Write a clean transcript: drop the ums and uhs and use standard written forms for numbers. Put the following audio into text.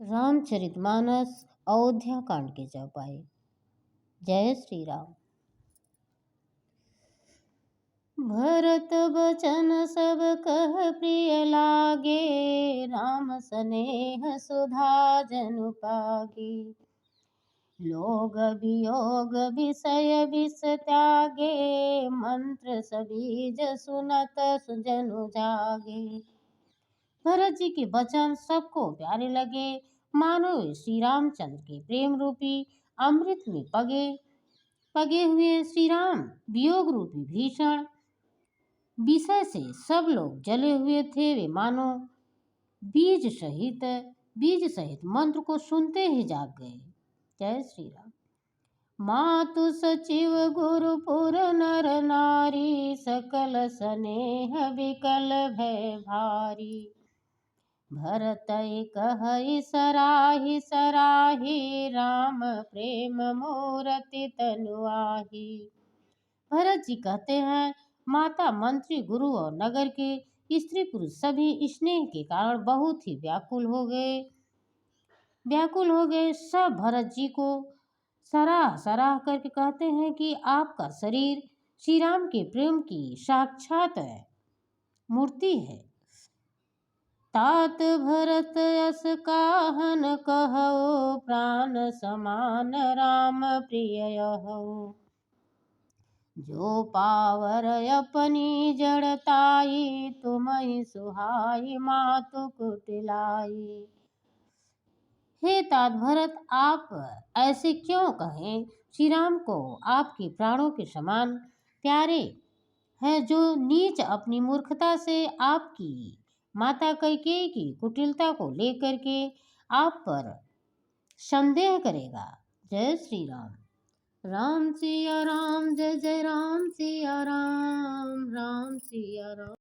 रामचरितमानस अयोध्या कांड के चौपाई। जय श्री राम। भरत बचन सब कह प्रिय लागे, राम स्नेह सुधा जनु पागे। लोग वियोग विषय विष त्यागे, मंत्र सबीज सुनत सुजनु जागे। भरत जी के वचन सबको प्यारे लगे, मानो श्री रामचंद्र के प्रेम रूपी अमृत में पगे हुए श्री राम वियोग रूपी भीषण विषय से सब लोग जले हुए थे। वे मानो बीज सहित मंत्र को सुनते ही जाग गए। जय श्री राम। मातु सचिव गुरुपुर नर नारी, सकल स्नेह विकल भय भारी। भरत कहई सराही सराही, राम प्रेम मूरति तनुआही। भरत जी कहते हैं, माता मंत्री गुरु और नगर के स्त्री पुरुष सभी स्नेह के कारण बहुत ही व्याकुल हो गए। सब भरत जी को सराह करके कहते हैं कि आपका शरीर श्री राम के प्रेम की साक्षात मूर्ति है। तात भरत यस काहन कहो, प्राण समान राम प्रिय हो। जो पावर अपनी जड़ताई, तुम्हें सुहाई मातु कुटिलाई। हे तात भरत, आप ऐसे क्यों कहें? श्री राम को आपके प्राणों के समान प्यारे हैं, जो नीच अपनी मूर्खता से आपकी माता कैकेयी की कुटिलता को लेकर के आप पर संदेह करेगा। जय श्री राम। राम सिया राम, जय जय राम सिया